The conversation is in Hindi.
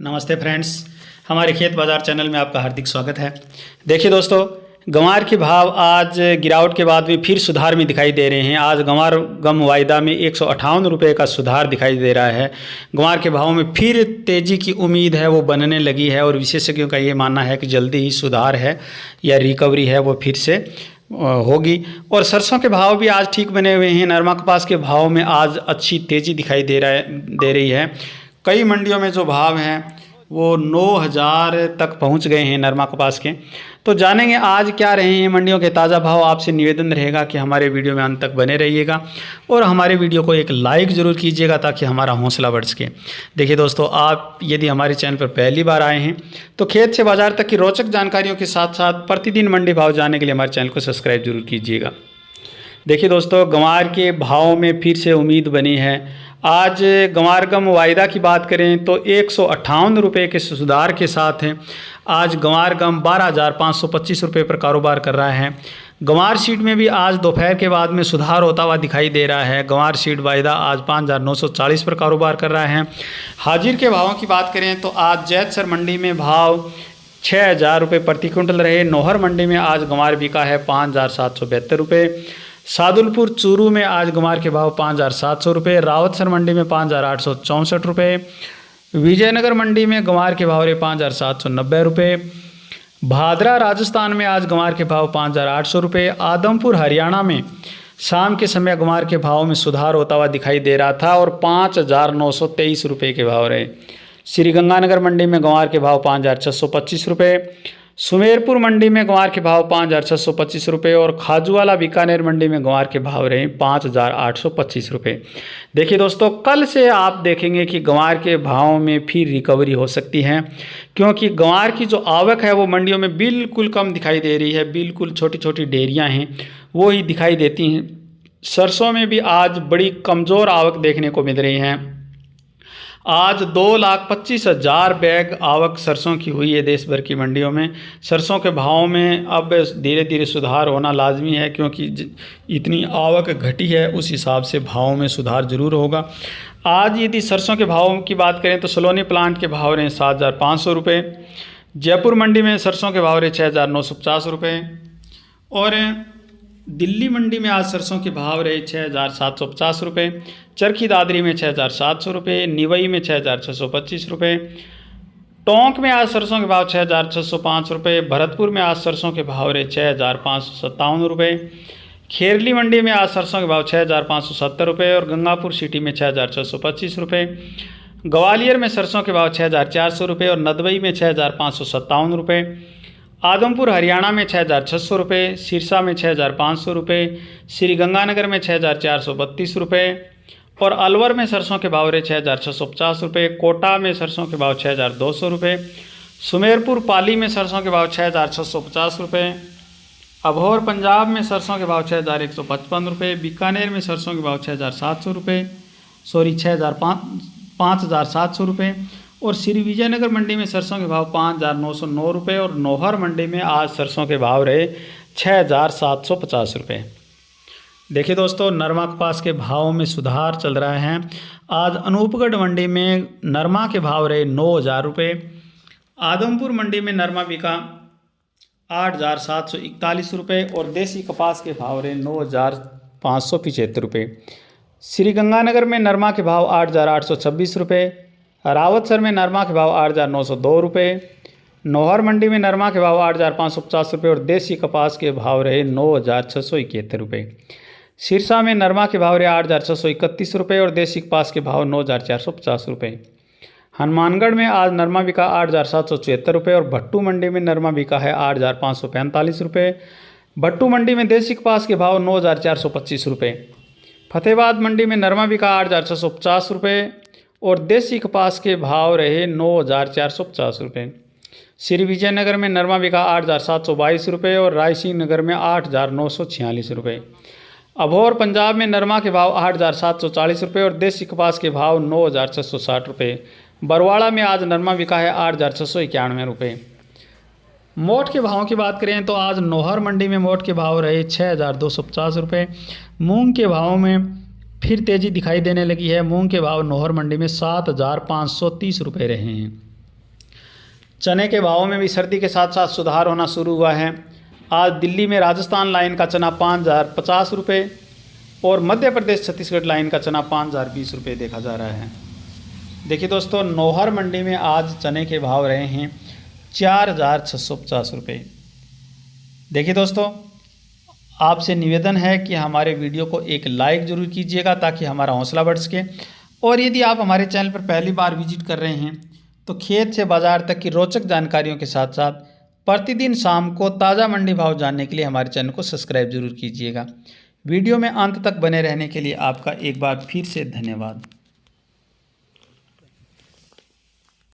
नमस्ते फ्रेंड्स, हमारे खेत बाज़ार चैनल में आपका हार्दिक स्वागत है। देखिए दोस्तों, गंवार के भाव आज गिरावट के बाद भी फिर सुधार में दिखाई दे रहे हैं। आज गंवार गम वायदा में 158 रुपये का सुधार दिखाई दे रहा है। गंवार के भाव में फिर तेज़ी की उम्मीद है, वो बनने लगी है और विशेषज्ञों का ये मानना है कि जल्दी ही सुधार है या रिकवरी है वो फिर से होगी। और सरसों के भाव भी आज ठीक बने हुए हैं। नरमा कपास के भाव में आज अच्छी तेज़ी दिखाई दे रही है। कई मंडियों में जो भाव हैं वो 9,000 तक पहुंच गए हैं नरमा कपास के। तो जानेंगे आज क्या रहे हैं मंडियों के ताज़ा भाव। आपसे निवेदन रहेगा कि हमारे वीडियो में अंत तक बने रहिएगा और हमारे वीडियो को एक लाइक ज़रूर कीजिएगा ताकि हमारा हौसला बढ़ सके। देखिए दोस्तों, आप यदि हमारे चैनल पर पहली बार आए हैं तो खेत से बाज़ार तक की रोचक जानकारियों के साथ साथ प्रतिदिन मंडी भाव जानने के लिए हमारे चैनल को सब्सक्राइब जरूर कीजिएगा। देखिए दोस्तों, गंवार के भाव में फिर से उम्मीद बनी है। आज गंवार गम वायदा की बात करें तो 158 रुपये के सुधार के साथ है। आज गंवार गम 12,525 रुपये पर कारोबार कर रहा है। गंवार सीड में भी आज दोपहर के बाद में सुधार होता हुआ दिखाई दे रहा है। गंवार सीड वायदा आज 5,940 पर कारोबार कर रहा है। हाजिर के भावों की बात करें तो आज जैतसर मंडी में भाव 6,000 रुपये प्रति क्विंटल रहे। नौहर मंडी में आज गंवार बिका है 5,772 रुपये। सादुलपुर चूरू में आज गंवार के भाव 5,700 रुपये। रावतसर मंडी में 5,864 रुपये। विजयनगर मंडी में गंवार के भाव रहे 5,790 रुपये। भादरा राजस्थान में आज गंवार के भाव 5,800 रुपये। आदमपुर हरियाणा में शाम के समय गंवार के भाव में सुधार होता हुआ दिखाई दे रहा था और 5,923 रुपये के भाव रहे। श्रीगंगानगर मंडी में गंवार के भाव 5,625 रुपये। सुमेरपुर मंडी में गंवार के भाव 5,625 रुपये और खाजूवाला बीकानेर मंडी में गंवार के भाव रहे 5,825 रुपये। देखिए दोस्तों, कल से आप देखेंगे कि गंवार के भाव में फिर रिकवरी हो सकती है, क्योंकि गंवार की जो आवक है वो मंडियों में बिल्कुल कम दिखाई दे रही है। बिल्कुल छोटी छोटी डेयरियाँ हैं वो ही दिखाई देती हैं। सरसों में भी आज बड़ी कमज़ोर आवक देखने को मिल रही है। आज 2,25,000 बैग आवक सरसों की हुई है देश भर की मंडियों में। सरसों के भाव में अब धीरे धीरे सुधार होना लाजमी है, क्योंकि इतनी आवक घटी है उस हिसाब से भाव में सुधार जरूर होगा। आज यदि सरसों के भाव की बात करें तो सलोनी प्लांट के भाव रहे 7,500 रुपये। जयपुर मंडी में सरसों के भाव रहे 6,950 रुपये और दिल्ली मंडी में आज सरसों के भाव रहे 6,750 रुपये। चरखी दादरी में 6,700 रुपये। निवई में 6,625 रुपये। टोंक में आज सरसों के भाव 6,605 रुपये। भरतपुर में आज सरसों के भाव रहे 6,557 रुपये। खेरली मंडी में आज सरसों के भाव 6,570 रुपये और गंगापुर सिटी में 6,625 रुपये। ग्वालियर में सरसों के भाव 6,400 रुपये और नदवई में 6,557 रुपये। आदमपुर हरियाणा में 6,600 रुपये। सिरसा में 6,500 रुपये। श्रीगंगानगर में 6,432 रुपये और अलवर में सरसों के भाव रहे 6,650 रुपये। कोटा में सरसों के भाव 6,200 रुपये। सुमेरपुर पाली में सरसों के भाव 6,650 रुपये। अबोहर पंजाब में सरसों के भाव 6,155 रुपये। बीकानेर में सरसों के भाव 6,700 रुपये 5,700 रुपये और श्री विजयनगर मंडी में सरसों के भाव 5,909 रुपये और नौहर मंडी में आज सरसों के भाव रहे 6,750 रुपये। देखिए दोस्तों, नरमा कपास के भाव में सुधार चल रहा है। आज अनूपगढ़ मंडी में नरमा के भाव रहे 9,000 रुपये। आदमपुर मंडी में नरमा बिका 8,741 रुपये और देसी कपास के भाव रहे 9,575 रुपये। श्रीगंगानगर में नरमा के भाव 8,826 रुपये। रावतसर में नरमा के भाव 8,902 रुपये। नौहर मंडी में नरमा के भाव 8,550 रुपये और देसी कपास के भाव रहे 9,671 रुपये। सिरसा में नरमा के भाव रहे 8,631 रुपये और देसी कपास के भाव 9,450 रुपये। हनुमानगढ़ में आज नरमा बिका 8,774 रुपये और भट्टू मंडी में नरमा बिका है 8,545 रुपये। भट्टू मंडी में देसी कपास के भाव 9,425 रुपये। फतेहाबाद मंडी में नरमा बिका 8,650 रुपये और देसी कपास के भाव रहे 9,450 रुपये। श्री विजयनगर में नरमा बिका 8,722 रुपये और रायसिंह नगर में 8,946 रुपये। अबोहर पंजाब में नरमा के भाव 8,740 रुपये और देसी कपास के भाव 9,660 रुपये। बरवाड़ा में आज नरमा बिका है 8,691 रुपये। मोट के भावों की बात करें तो आज नौहर मंडी में मोट के भाव रहे 6,250 रुपये। मूंग के भाव में फिर तेज़ी दिखाई देने लगी है। मूंग के भाव नौहर मंडी में 7,530 रुपये रहे हैं। चने के भावों में भी सर्दी के साथ साथ सुधार होना शुरू हुआ है। आज दिल्ली में राजस्थान लाइन का चना 5,050 रुपये और मध्य प्रदेश छत्तीसगढ़ लाइन का चना 5,020 रुपये देखा जा रहा है। देखिए दोस्तों, नौहर मंडी में आज चने के भाव रहे हैं 4,650 रुपये। देखिए दोस्तों, आपसे निवेदन है कि हमारे वीडियो को एक लाइक ज़रूर कीजिएगा ताकि हमारा हौसला बढ़ सके। और यदि आप हमारे चैनल पर पहली बार विजिट कर रहे हैं तो खेत से बाज़ार तक की रोचक जानकारियों के साथ साथ प्रतिदिन शाम को ताज़ा मंडी भाव जानने के लिए हमारे चैनल को सब्सक्राइब जरूर कीजिएगा। वीडियो में अंत तक बने रहने के लिए आपका एक बार फिर से धन्यवाद।